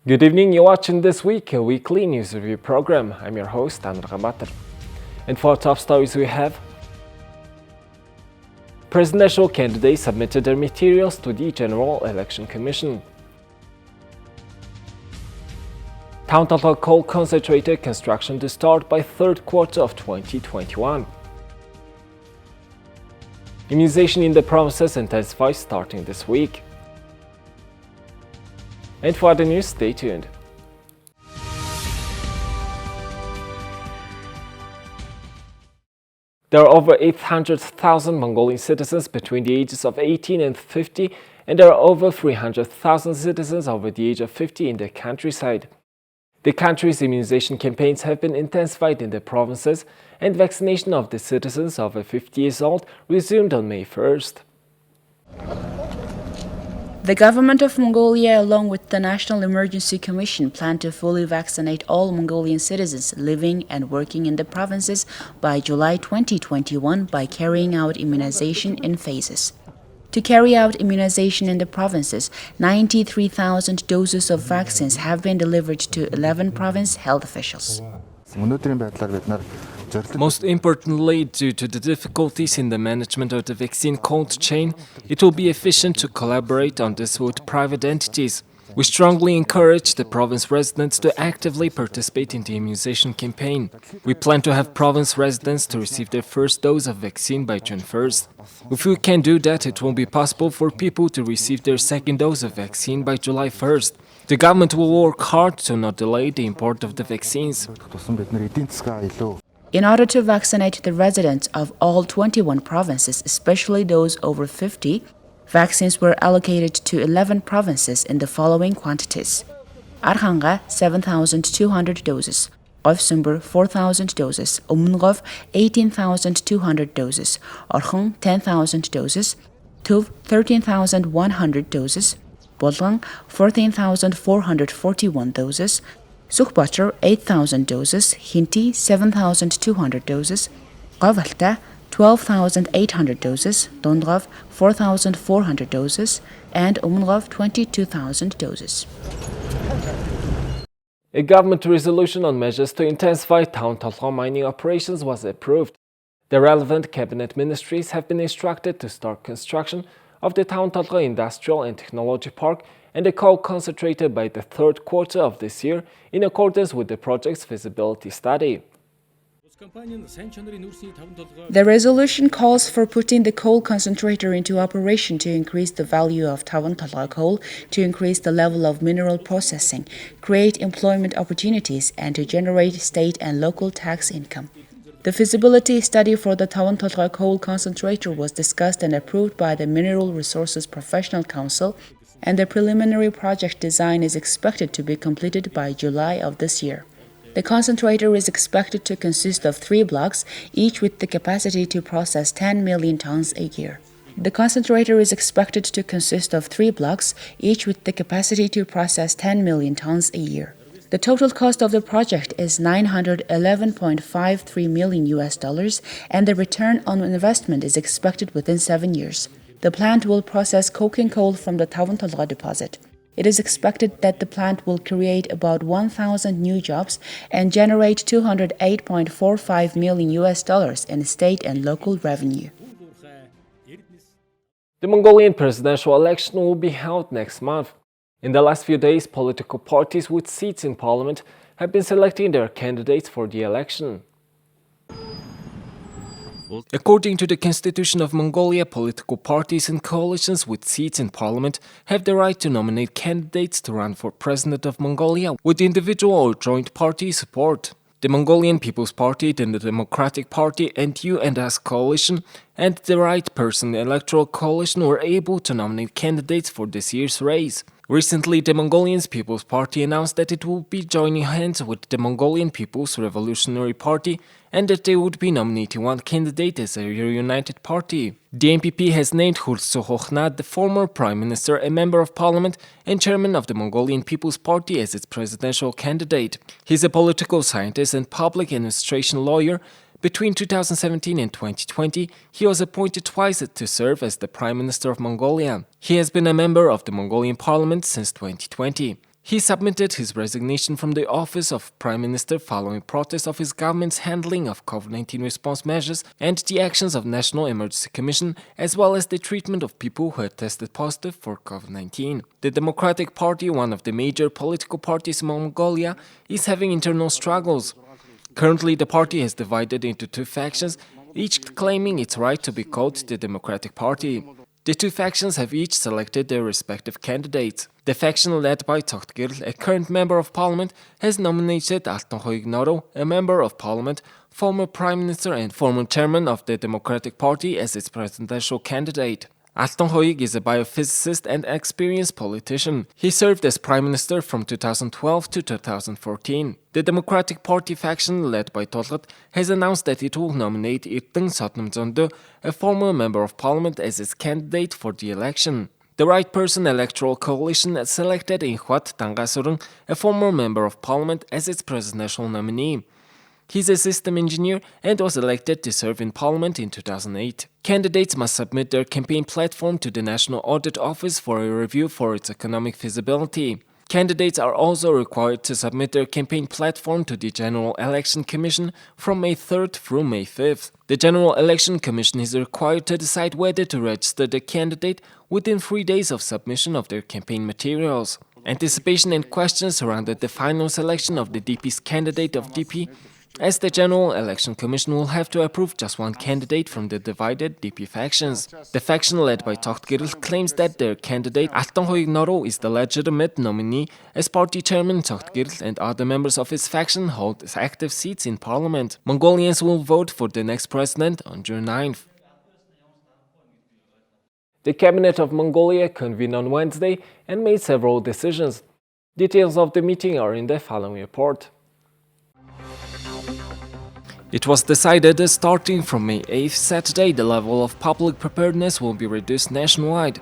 Good evening, you're watching This Week, a weekly news review program. I'm your host, Anwar Gamatar. And for our top stories we have: presidential candidates submitted their materials to the General Election Commission. Tavan Tolgoi coal concentrator construction to start by third quarter of 2021. Immunization in the provinces intensifies starting this week. And for other news, stay tuned. There are over 800,000 Mongolian citizens between the ages of 18 and 50, and there are over 300,000 citizens over the age of 50 in the countryside. The country's immunization campaigns have been intensified in the provinces, and vaccination of the citizens over 50 years old resumed on May 1st. The government of Mongolia, along with the National Emergency Commission, plan to fully vaccinate all Mongolian citizens living and working in the provinces by July 2021 by carrying out immunization in phases. To carry out immunization in the provinces, 93,000 doses of vaccines have been delivered to 11 province health officials. Most importantly, due to the difficulties in the management of the vaccine cold chain, it will be efficient to collaborate on this with private entities. We strongly encourage the province residents to actively participate in the immunization campaign. We plan to have province residents to receive their first dose of vaccine by June 1st. If we can do that, it will be possible for people to receive their second dose of vaccine by July 1st. The government will work hard to not delay the import of the vaccines. In order to vaccinate the residents of all 21 provinces, especially those over 50, vaccines were allocated to 11 provinces in the following quantities: Arkhanga 7,200 doses, Qofsumber 4,000 doses, Umngov 18,200 doses, Orkhon 10,000 doses, Tuv 13,100 doses, Bolgang 14,441 doses, Sukhbachar 8,000 doses, Hinti 7,200 doses, Qavalta 12,800 doses, Dondrov 4,400 doses, and Umngov 22,000 doses. A government resolution on measures to intensify Tavan Tolgoi mining operations was approved. The relevant cabinet ministries have been instructed to start construction of the Tavan Tolgoi Industrial and Technology Park and the coal concentrator by the third quarter of this year, in accordance with the project's feasibility study. The resolution calls for putting the coal concentrator into operation to increase the value of Tavan Tolgoi coal, to increase the level of mineral processing, create employment opportunities, and to generate state and local tax income. The feasibility study for the Tavan Tolgoi coal concentrator was discussed and approved by the Mineral Resources Professional Council, and the preliminary project design is expected to be completed by July of this year. The concentrator is expected to consist of 3 blocks, each with the capacity to process 10 million tons a year. The concentrator is expected to consist of 3 blocks, each with the capacity to process 10 million tons a year. The total cost of the project is $911.53 million, and the return on investment is expected within 7 years. The plant will process coking coal from the Tavan Tolgoi deposit. It is expected that the plant will create about 1,000 new jobs and generate $208.45 million in state and local revenue. The Mongolian presidential election will be held next month. In the last few days, political parties with seats in parliament have been selecting their candidates for the election. According to the Constitution of Mongolia, political parties and coalitions with seats in parliament have the right to nominate candidates to run for president of Mongolia with individual or joint party support. The Mongolian People's Party, the Democratic Party, and U&S Coalition and the Right Person Electoral Coalition were able to nominate candidates for this year's race. Recently, the Mongolian People's Party announced that it will be joining hands with the Mongolian People's Revolutionary Party and that they would be nominating one candidate as a reunited party. The MPP has named Khurtsokhokhnad, the former Prime Minister, a Member of Parliament and Chairman of the Mongolian People's Party, as its presidential candidate. He is a political scientist and public administration lawyer. Between 2017 and 2020, he was appointed twice to serve as the Prime Minister of Mongolia. He has been a member of the Mongolian Parliament since 2020. He submitted his resignation from the office of Prime Minister following protests of his government's handling of COVID-19 response measures and the actions of National Emergency Commission, as well as the treatment of people who had tested positive for COVID-19. The Democratic Party, one of the major political parties in Mongolia, is having internal struggles. Currently, the party is divided into two factions, each claiming its right to be called the Democratic Party. The two factions have each selected their respective candidates. The faction led by Togtgirl, a current member of parliament, has nominated Tolgoi, a member of parliament, former prime minister and former chairman of the Democratic Party, as its presidential candidate. Tolgoi is a biophysicist and experienced politician. He served as prime minister from 2012 to 2014. The Democratic Party faction, led by Tolgoi, has announced that it will nominate Irteng Sotnamzondo, a former member of parliament, as its candidate for the election. The Right Person Electoral Coalition selected Inhuat Tangasurung, a former member of parliament, as its presidential nominee. He's a system engineer and was elected to serve in parliament in 2008. Candidates must submit their campaign platform to the National Audit Office for a review for its economic feasibility. Candidates are also required to submit their campaign platform to the General Election Commission from May 3rd through May 5th. The General Election Commission is required to decide whether to register the candidate within 3 days of submission of their campaign materials. Anticipation and questions surrounded the final selection of the DP's candidate of DP, as the General Election Commission will have to approve just one candidate from the divided DP factions. The faction led by Togtgirl claims that their candidate Tolgoi is the legitimate nominee, as party chairman Togtgirl and other members of his faction hold active seats in parliament. Mongolians will vote for the next president on June 9th. The cabinet of Mongolia convened on Wednesday and made several decisions. Details of the meeting are in the following report. It was decided that starting from May 8th, Saturday, the level of public preparedness will be reduced nationwide.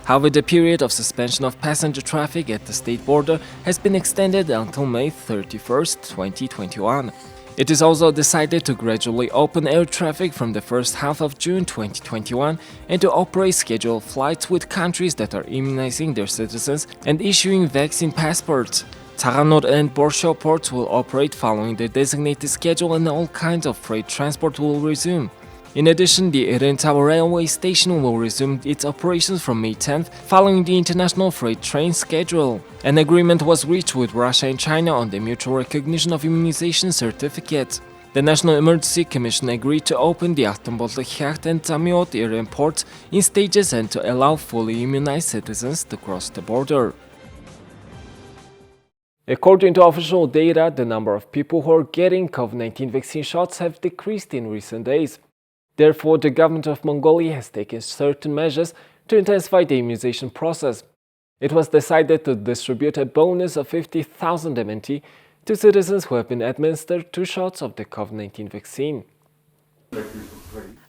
However, the period of suspension of passenger traffic at the state border has been extended until May 31st, 2021. It is also decided to gradually open air traffic from the first half of June 2021 and to operate scheduled flights with countries that are immunizing their citizens and issuing vaccine passports. Tavan and Borsho ports will operate following the designated schedule and all kinds of freight transport will resume. In addition, the Irentau railway station will resume its operations from May 10th following the international freight train schedule. An agreement was reached with Russia and China on the mutual recognition of immunization certificates. The National Emergency Commission agreed to open the Atambolhyacht and Tamiot Iren ports in stages and to allow fully immunized citizens to cross the border. According to official data, the number of people who are getting COVID-19 vaccine shots have decreased in recent days. Therefore, the government of Mongolia has taken certain measures to intensify the immunization process. It was decided to distribute a bonus of 50,000 MNT to citizens who have been administered 2 shots of the COVID-19 vaccine.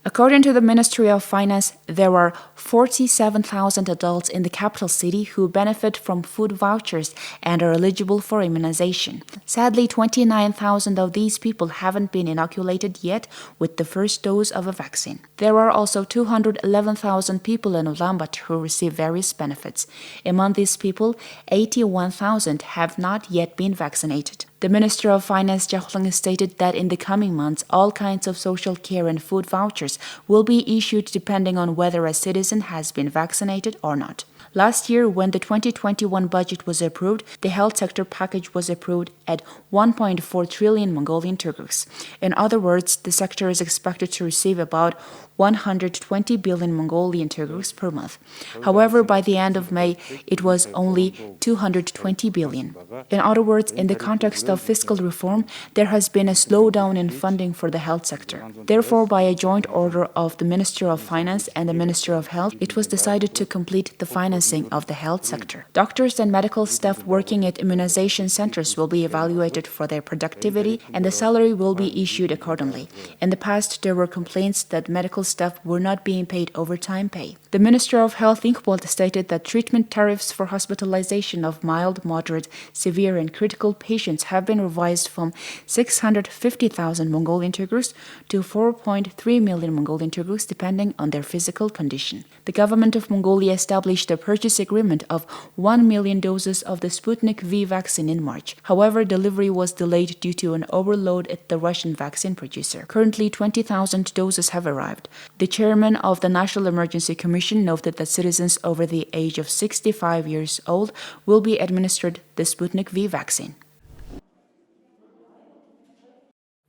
According to the Ministry of Finance, there are 47,000 adults in the capital city who benefit from food vouchers and are eligible for immunization. Sadly, 29,000 of these people haven't been inoculated yet with the first dose of a vaccine. There are also 211,000 people in Ulaanbaatar who receive various benefits. Among these people, 81,000 have not yet been vaccinated. The Minister of Finance Jahlang stated that in the coming months, all kinds of social care and food vouchers will be issued depending on whether a citizen has been vaccinated or not. Last year, when the 2021 budget was approved, the health sector package was approved at 1.4 trillion Mongolian turks. In other words, the sector is expected to receive about 120 billion Mongolian turks per month. However, by the end of May, it was only 220 billion. In other words, in the context of fiscal reform, there has been a slowdown in funding for the health sector. Therefore, by a joint order of the Minister of Finance and the Minister of Health, it was decided to complete the financing of the health sector. Doctors and medical staff working at immunization centers will be evaluated for their productivity and the salary will be issued accordingly. In the past, there were complaints that medical staff were not being paid overtime pay. The Minister of Health Inkwald stated that treatment tariffs for hospitalization of mild, moderate, severe, and critical patients have been revised from 650,000 Mongolian tugurs to 4.3 million Mongolian tugurs depending on their physical condition. The government of Mongolia established a purchase agreement of 1 million doses of the Sputnik V vaccine in March. However, delivery was delayed due to an overload at the Russian vaccine producer. Currently, 20,000 doses have arrived. The chairman of the National Emergency Commission noted that citizens over the age of 65 years old will be administered the Sputnik V vaccine.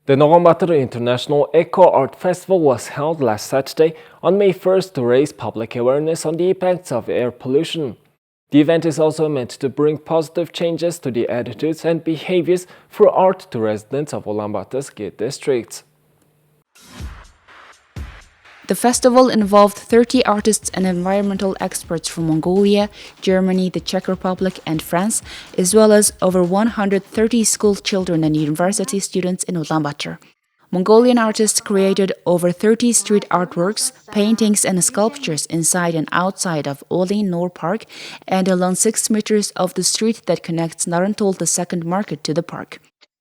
The Ulaanbaatar International Eco Art Festival was held last Saturday on May 1st to raise public awareness on the impacts of air pollution. The event is also meant to bring positive changes to the attitudes and behaviors through art to residents of Ulaanbaatar's Gate districts. The festival involved 30 artists and environmental experts from Mongolia, Germany, the Czech Republic, and France, as well as over 130 school children and university students in Ulaanbaatar. Mongolian artists created over 30 street artworks, paintings, and sculptures inside and outside of Olin Nor Park and along 6 meters of the street that connects Narantol, the second market, to the park.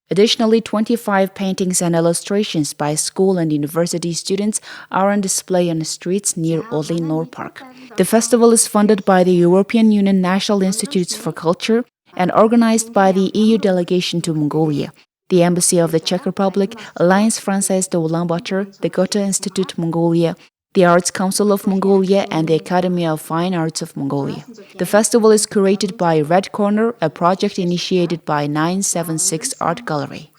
Additionally, 25 paintings and illustrations by school and university students are on display on the streets near Olin Nor Park. The festival is funded by the European Union National Institutes for Culture and organized by the EU delegation to Mongolia, the Embassy of the Czech Republic, Alliance Française de Ulaanbaatar, the Goethe Institute Mongolia, the Arts Council of Mongolia, and the Academy of Fine Arts of Mongolia. The festival is curated by Red Corner, a project initiated by 976 Art Gallery.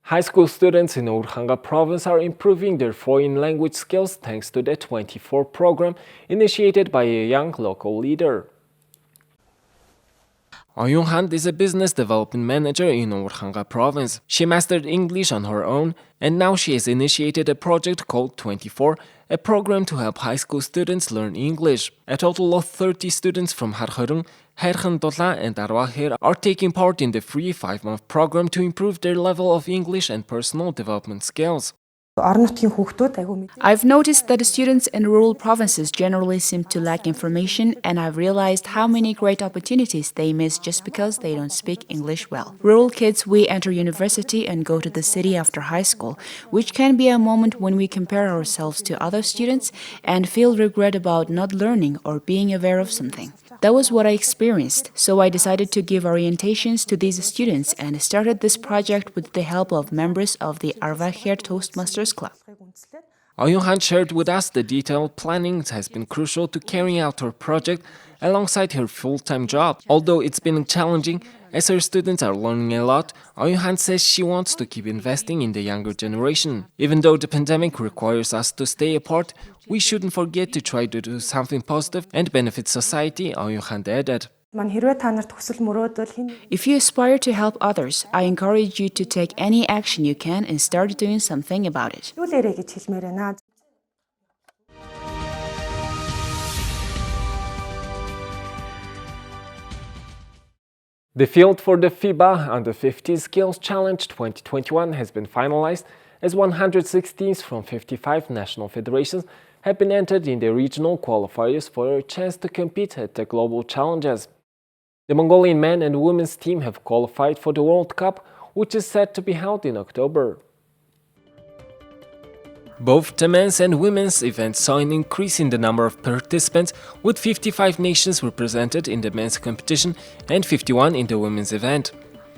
High school students in Urkhanga province are improving their foreign language skills thanks to the 24 program initiated by a young local leader. Oyunhan is a business development manager in Urkhanga province. She mastered English on her own, and now she has initiated a project called 24, a program to help high school students learn English. A total of 30 students from Harkharung, Herkhandola, and Arwahir are taking part in the free 5-month program to improve their level of English and personal development skills. I've noticed that the students in rural provinces generally seem to lack information, and I've realized how many great opportunities they miss just because they don't speak English well. Rural kids, we enter university and go to the city after high school, which can be a moment when we compare ourselves to other students and feel regret about not learning or being aware of something. That was what I experienced, so I decided to give orientations to these students and started this project with the help of members of the Arvahir Toastmasters Club. Oyunhan shared with us the detailed planning has been crucial to carrying out her project alongside her full-time job. Although it's been challenging, as her students are learning a lot, Oyunhan says she wants to keep investing in the younger generation. Even though the pandemic requires us to stay apart, we shouldn't forget to try to do something positive and benefit society, Oyunhan added. If you aspire to help others, I encourage you to take any action you can and start doing something about it. The field for the FIBA Under 50 Skills Challenge 2021 has been finalized as 116 from 55 national federations have been entered in the regional qualifiers for a chance to compete at the global challenges. The Mongolian men and women's team have qualified for the World Cup, which is set to be held in October. Both the men's and women's events saw an increase in the number of participants, with 55 nations represented in the men's competition and 51 in the women's event.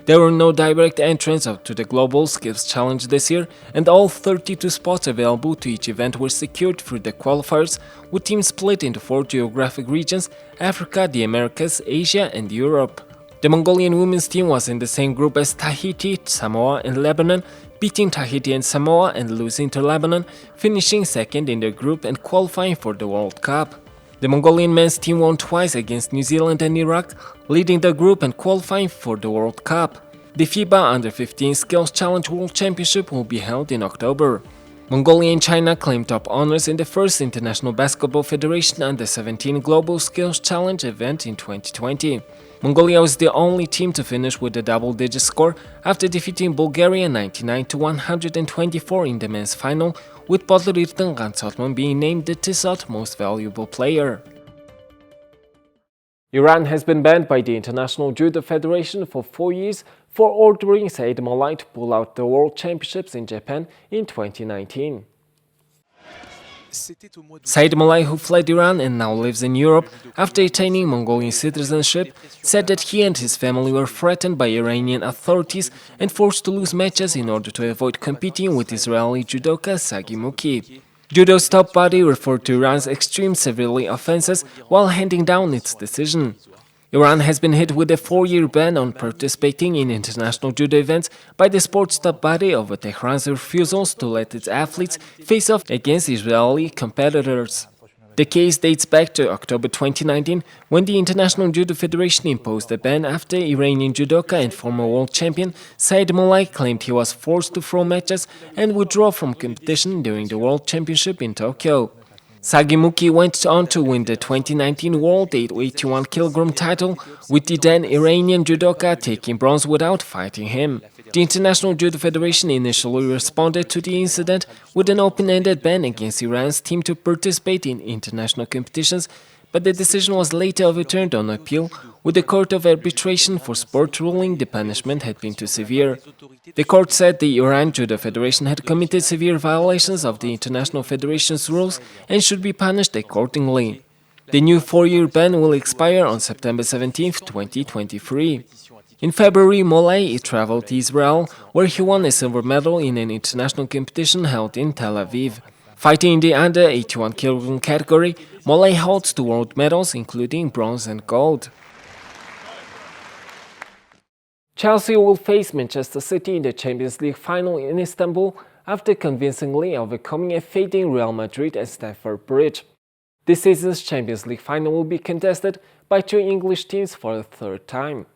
There were no direct entrants to the Global Skills Challenge this year, and all 32 spots available to each event were secured through the qualifiers, with teams split into 4 geographic regions: Africa, the Americas, Asia, and Europe. The Mongolian women's team was in the same group as Tahiti, Samoa, and Lebanon, beating Tahiti and Samoa and losing to Lebanon, finishing second in their group and qualifying for the World Cup. The Mongolian men's team won twice against New Zealand and Iraq, leading the group and qualifying for the World Cup. The FIBA Under 15 Skills Challenge World Championship will be held in October. Mongolia and China claimed top honors in the first International Basketball Federation Under 17 Global Skills Challenge event in 2020. Mongolia was the only team to finish with a double-digit score after defeating Bulgaria 99-124 in the men's final, with Bodlirtın Gansotman being named the TISOT Most Valuable Player. Iran has been banned by the International Judo Federation for 4 years for ordering Said Malai to pull out the World Championships in Japan in 2019. Said Malai, who fled Iran and now lives in Europe after attaining Mongolian citizenship, said that he and his family were threatened by Iranian authorities and forced to lose matches in order to avoid competing with Israeli judoka Sagi Muki. Judo's top body referred to Iran's extreme severely offenses while handing down its decision. Iran has been hit with a 4-year ban on participating in international judo events by the sport's top body over Tehran's refusals to let its athletes face off against Israeli competitors. The case dates back to October 2019, when the International Judo Federation imposed a ban after Iranian judoka and former world champion Said Malai claimed he was forced to throw matches and withdraw from competition during the World Championship in Tokyo. Sagi Muki went on to win the 2019 World 81kg title, with the then Iranian judoka taking bronze without fighting him. The International Judo Federation initially responded to the incident with an open-ended ban against Iran's team to participate in international competitions, but the decision was later overturned on appeal, with the Court of Arbitration for Sport ruling the punishment had been too severe. The court said the Iran Judo Federation had committed severe violations of the International Federation's rules and should be punished accordingly. The new 4-year ban will expire on September 17, 2023. In February, Malai traveled to Israel, where he won a silver medal in an international competition held in Tel Aviv. Fighting in the under 81kg category, Malai holds 2 world medals, including bronze and gold. Chelsea will face Manchester City in the Champions League final in Istanbul after convincingly overcoming a fading Real Madrid at Stamford Bridge. This season's Champions League final will be contested by 2 English teams for the 3rd time.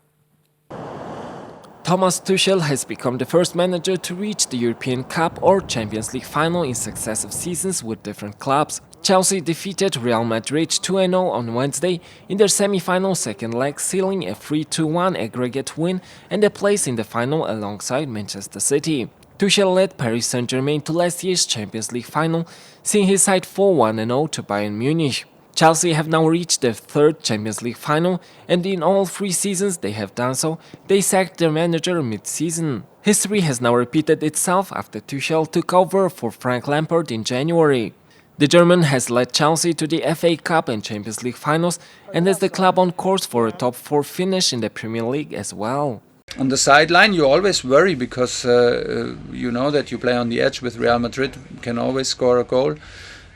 Thomas Tuchel has become the first manager to reach the European Cup or Champions League final in successive seasons with different clubs. Chelsea defeated Real Madrid 2-0 on Wednesday in their semi-final second leg, sealing a 3-1 aggregate win and a place in the final alongside Manchester City. Tuchel led Paris Saint-Germain to last year's Champions League final, seeing his side fall 1-0 to Bayern Munich. Chelsea have now reached their 3rd Champions League final, and in all 3 seasons they have done so, they sacked their manager mid-season. History has now repeated itself after Tuchel took over for Frank Lampard in January. The German has led Chelsea to the FA Cup and Champions League finals and has the club on course for a top 4 finish in the Premier League as well. On the sideline, you always worry because you know that you play on the edge with Real Madrid, can always score a goal.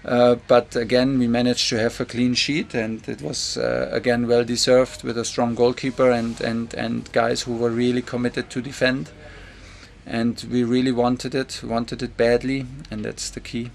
But again, we managed to have a clean sheet, and it was again well deserved with a strong goalkeeper and guys who were really committed to defend. And we really wanted it badly, and that's the key.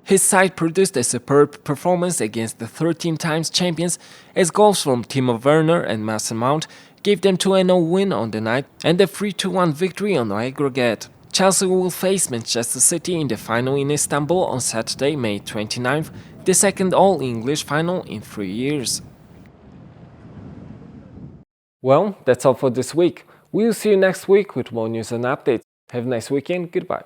His side produced a superb performance against the 13 times champions, as goals from Timo Werner and Mason Mount gave them 2-0 win on the night and a 3-1 victory on aggregate. Chelsea will face Manchester City in the final in Istanbul on Saturday, May 29th, the second all-English final in 3 years. Well, that's all for this week. We'll see you next week with more news and updates. Have a nice weekend. Goodbye.